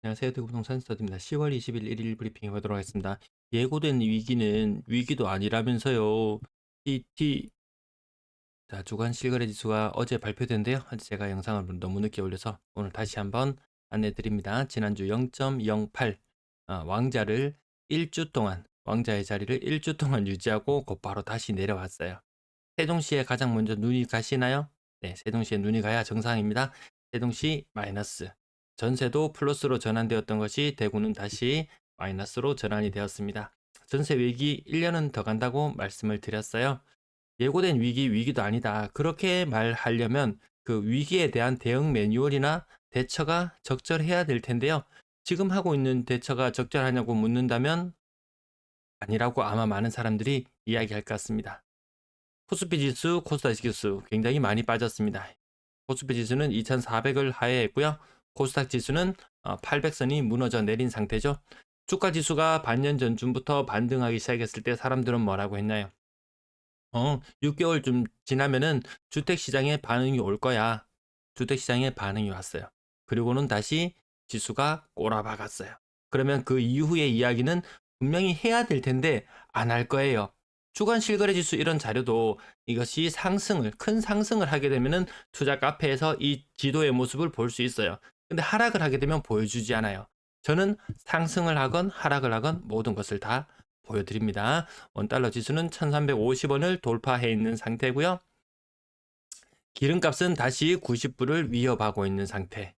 안녕하세요. 대구부동산 스터디입니다. 10월 20일 일일 브리핑 해보도록 하겠습니다. 예고된 위기는 위기도 아니라면서요. TT 자, 주간 실거래 지수가 어제 발표된대요. 제가 영상을 너무 늦게 올려서 오늘 다시 한번 안내 드립니다. 지난주 0.08 왕자를 일주 동안 왕자의 자리를 일주 동안 유지하고 곧바로 다시 내려왔어요. 세종시에 가장 먼저 눈이 가시나요? 네, 세종시에 눈이 가야 정상입니다. 세종시 마이너스. 전세도 플러스로 전환되었던 것이 대구는 다시 마이너스로 전환이 되었습니다. 전세 위기 1년은 더 간다고 말씀을 드렸어요. 예고된 위기, 위기도 아니다. 그렇게 말하려면 그 위기에 대한 대응 매뉴얼이나 대처가 적절해야 될 텐데요. 지금 하고 있는 대처가 적절하냐고 묻는다면 아니라고 아마 많은 사람들이 이야기할 것 같습니다. 코스피 지수, 코스닥 지수 굉장히 많이 빠졌습니다. 코스피 지수는 2400을 하회했고요. 코스닥 지수는 800선이 무너져 내린 상태죠. 주가 지수가 반년 전쯤부터 반등하기 시작했을 때 사람들은 뭐라고 했나요? 6개월 좀 지나면은 주택시장에 반응이 올 거야. 주택시장에 반응이 왔어요. 그리고는 다시 지수가 꼬라박았어요. 그러면 그 이후의 이야기는 분명히 해야 될 텐데 안 할 거예요. 주간 실거래 지수 이런 자료도 이것이 큰 상승을 하게 되면은 투자 카페에서 이 지도의 모습을 볼 수 있어요. 근데 하락을 하게 되면 보여주지 않아요. 저는 상승을 하건 하락을 하건 모든 것을 다 보여드립니다. 원달러 지수는 1350원을 돌파해 있는 상태고요. 기름값은 다시 90불을 위협하고 있는 상태.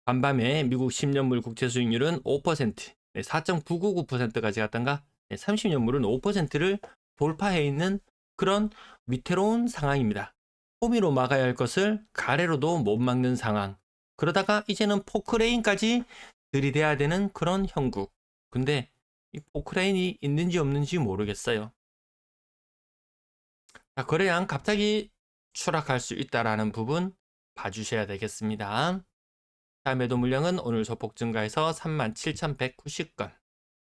간밤에 미국 10년물 국채 수익률은 5%, 4.999%까지 갔던가 30년물은 5%를 돌파해 있는 그런 위태로운 상황입니다. 호미로 막아야 할 것을 가래로도 못 막는 상황. 그러다가 이제는 포크레인까지 들이대야 되는 그런 형국. 근데 이 포크레인이 있는지 없는지 모르겠어요. 자, 거래량 갑자기 추락할 수 있다라는 부분 봐주셔야 되겠습니다. 자, 매도 물량은 오늘 소폭 증가해서 37,190건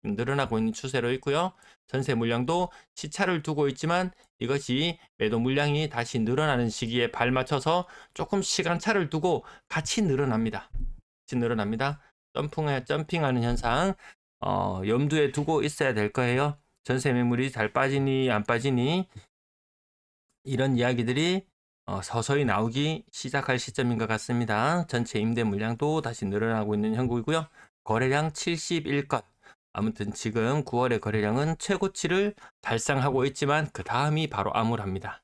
늘어나고 있는 추세로 있고요. 전세 물량도 시차를 두고 있지만 이것이 매도 물량이 다시 늘어나는 시기에 발맞춰서 조금 시간차를 두고 같이 늘어납니다. 같이 늘어납니다. 점핑하는 현상 염두에 두고 있어야 될 거예요. 전세 매물이 잘 빠지니 안 빠지니 이런 이야기들이 서서히 나오기 시작할 시점인 것 같습니다. 전체 임대 물량도 다시 늘어나고 있는 형국이고요. 거래량 71건. 아무튼 지금 9월의 거래량은 최고치를 달성하고 있지만 그 다음이 바로 암울합니다.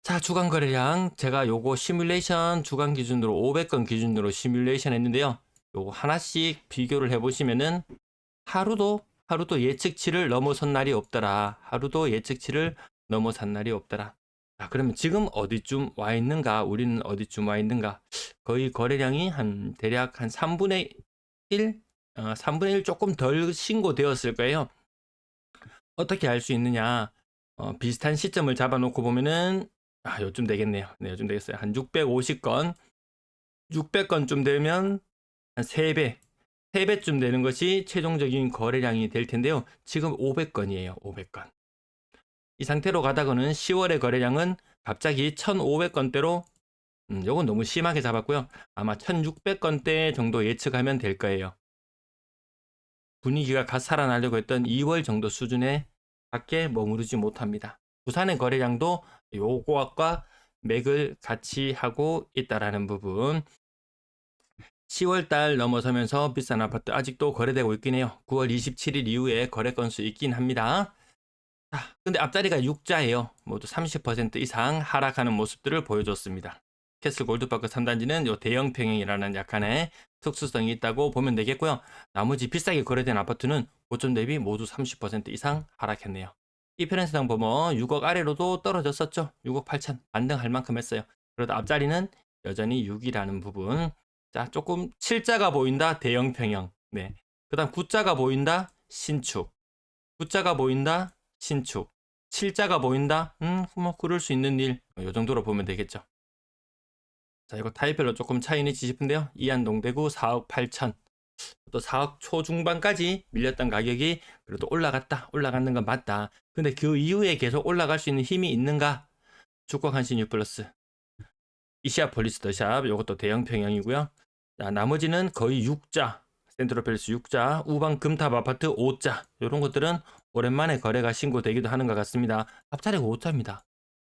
자, 주간 거래량 제가 요거 시뮬레이션 주간 기준으로 500건 기준으로 시뮬레이션 했는데요. 요거 하나씩 비교를 해보시면은 하루도 예측치를 넘어선 날이 없더라. 하루도 예측치를 넘어선 날이 없더라. 자, 그러면 지금 어디쯤 와 있는가? 우리는 어디쯤 와 있는가? 거의 거래량이 대략 한 3분의 1? 3분의 1 조금 덜 신고되었을 거예요. 어떻게 알 수 있느냐? 비슷한 시점을 잡아놓고 보면은 요쯤 되겠네요. 네, 요쯤 되겠어요. 한 650건, 600건쯤 되면 한 3배, 3배쯤 되는 것이 최종적인 거래량이 될 텐데요. 지금 500건이에요. 500건. 이 상태로 가다가는 10월의 거래량은 갑자기 1,500건대로 요건 너무 심하게 잡았고요. 아마 1,600건대 정도 예측하면 될 거예요. 분위기가 갓 살아나려고 했던 2월 정도 수준에 밖에 머무르지 못합니다. 부산의 거래량도 요거와 맥을 같이 하고 있다라는 부분. 10월 달 넘어서면서 비싼 아파트 아직도 거래되고 있긴 해요. 9월 27일 이후에 거래 건수 있긴 합니다. 자, 근데 앞자리가 6자예요. 모두 30% 이상 하락하는 모습들을 보여줬습니다. 캐슬 골드바크 3단지는 요 대형 평형이라는 약간의 특수성이 있다고 보면 되겠고요. 나머지 비싸게 거래된 아파트는 고점 대비 모두 30% 이상 하락했네요. 이페런스당 범어 6억 아래로도 떨어졌었죠. 6억 8천 반등할 만큼 했어요. 그러다 앞자리는 여전히 6이라는 부분. 자, 조금 7자가 보인다 대형 평형. 네. 그다음 9자가 보인다 신축. 9자가 보인다 신축. 7자가 보인다? 뭐 그럴 수 있는 일. 요 정도로 보면 되겠죠. 자, 이거 타입별로 조금 차이는 있지 싶은데요. 이안동대구 4억 8천. 또 4억 초중반까지 밀렸던 가격이 그래도 올라가는 건 맞다. 근데 그 이후에 계속 올라갈 수 있는 힘이 있는가? 주가 간신 U 플러스. 이시아 폴리스 더샵, 요것도 대형 평형이고요. 자, 나머지는 거의 6자, 센트럴팰리스 6자, 우방 금탑 아파트 5자, 이런 것들은 오랜만에 거래가 신고되기도 하는 것 같습니다. 앞자리가 5자입니다.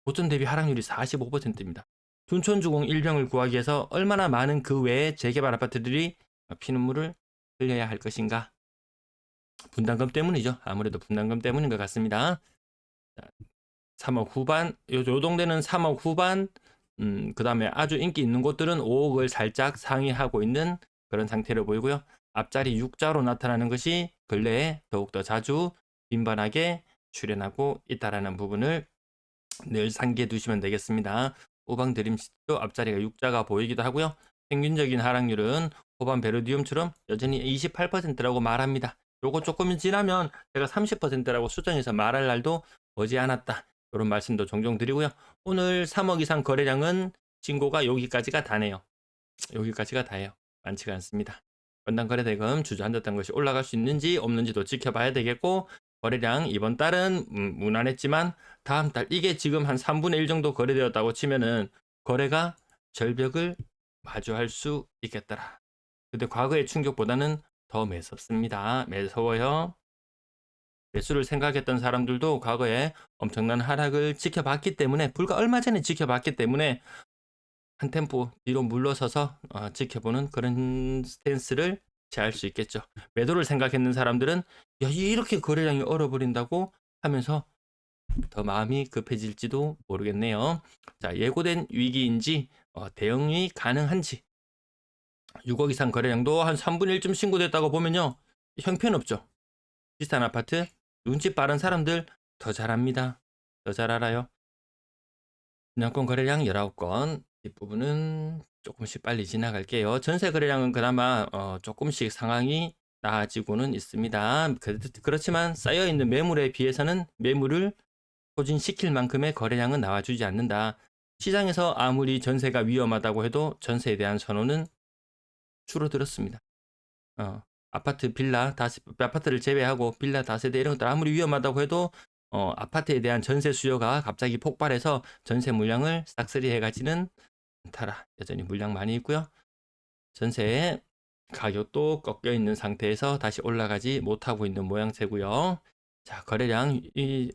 고점 대비 하락률이 45%입니다. 둔촌주공 1병을 구하기 위해서 얼마나 많은 그 외의 재개발 아파트들이 피눈물을 흘려야 할 것인가? 분담금 때문이죠. 아무래도 분담금 때문인 것 같습니다. 3억 후반, 요 동대는 3억 후반, 그 다음에 아주 인기 있는 곳들은 5억을 살짝 상회하고 있는 그런 상태로 보이고요. 앞자리 6자로 나타나는 것이 근래에 더욱더 자주 빈번하게 출현하고 있다라는 부분을 늘 상기해 두시면 되겠습니다. 후방 드림시티도 앞자리가 6자가 보이기도 하고요. 평균적인 하락률은 후반 베르디움처럼 여전히 28%라고 말합니다. 요거 조금 지나면 제가 30%라고 수정해서 말할 날도 머지않았다. 이런 말씀도 종종 드리고요. 오늘 3억 이상 거래량은 신고가 여기까지가 다네요. 여기까지가 다예요. 많지가 않습니다. 건당 거래대금 주저앉았던 것이 올라갈 수 있는지 없는지도 지켜봐야 되겠고, 거래량 이번 달은 무난했지만 다음 달 이게 지금 한 3분의 1 정도 거래되었다고 치면은 거래가 절벽을 마주할 수 있겠더라. 근데 과거의 충격보다는 더 매섭습니다. 매서워요. 매수를 생각했던 사람들도 과거에 엄청난 하락을 지켜봤기 때문에, 불과 얼마 전에 지켜봤기 때문에 한 템포 뒤로 물러서서 지켜보는 그런 스탠스를 취할 수 있겠죠. 매도를 생각했는 사람들은 야, 이렇게 거래량이 얼어버린다고 하면서 더 마음이 급해질지도 모르겠네요. 자, 예고된 위기인지 대응이 가능한지, 6억 이상 거래량도 한 3분의 1쯤 신고됐다고 보면요, 형편없죠. 비싼 아파트, 눈치 빠른 사람들 더 잘합니다. 더 잘 알아요. 분양권 거래량 19건, 뒷부분은 조금씩 빨리 지나갈게요. 전세 거래량은 그나마 조금씩 상황이 나아지고는 있습니다. 그렇지만 쌓여있는 매물에 비해서는 매물을 소진시킬 만큼의 거래량은 나와주지 않는다. 시장에서 아무리 전세가 위험하다고 해도 전세에 대한 선호는 줄어들었습니다. 아파트, 빌라, 아파트를 제외하고 빌라, 다세대 이런 것들 아무리 위험하다고 해도 아파트에 대한 전세 수요가 갑자기 폭발해서 전세 물량을 싹쓸이 해가지는 않더라. 여전히 물량 많이 있고요. 전세 가격도 꺾여 있는 상태에서 다시 올라가지 못하고 있는 모양새고요. 자, 거래량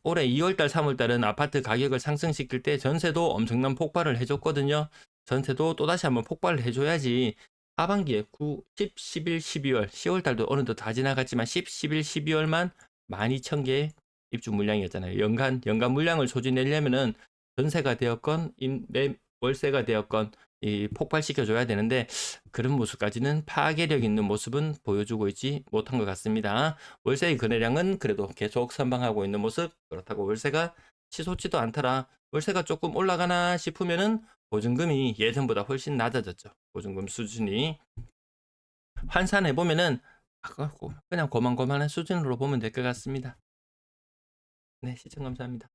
올해 2월달, 3월달은 아파트 가격을 상승시킬 때 전세도 엄청난 폭발을 해줬거든요. 전세도 또다시 한번 폭발을 해줘야지 하반기에 9, 10, 11, 12월, 10월달도 어느덧 다 지나갔지만 10, 11, 12월만 12,000개의 입주 물량이었잖아요. 연간 물량을 소진하려면은 전세가 되었건 월세가 되었건 이 폭발시켜줘야 되는데 그런 모습까지는 파괴력 있는 모습은 보여주고 있지 못한 것 같습니다. 월세의 거래량은 그래도 계속 선방하고 있는 모습. 그렇다고 월세가 치솟지도 않더라. 월세가 조금 올라가나 싶으면은 보증금이 예전보다 훨씬 낮아졌죠. 보증금 수준이 환산해 보면은 그냥 고만고만한 수준으로 보면 될 것 같습니다. 네, 시청 감사합니다.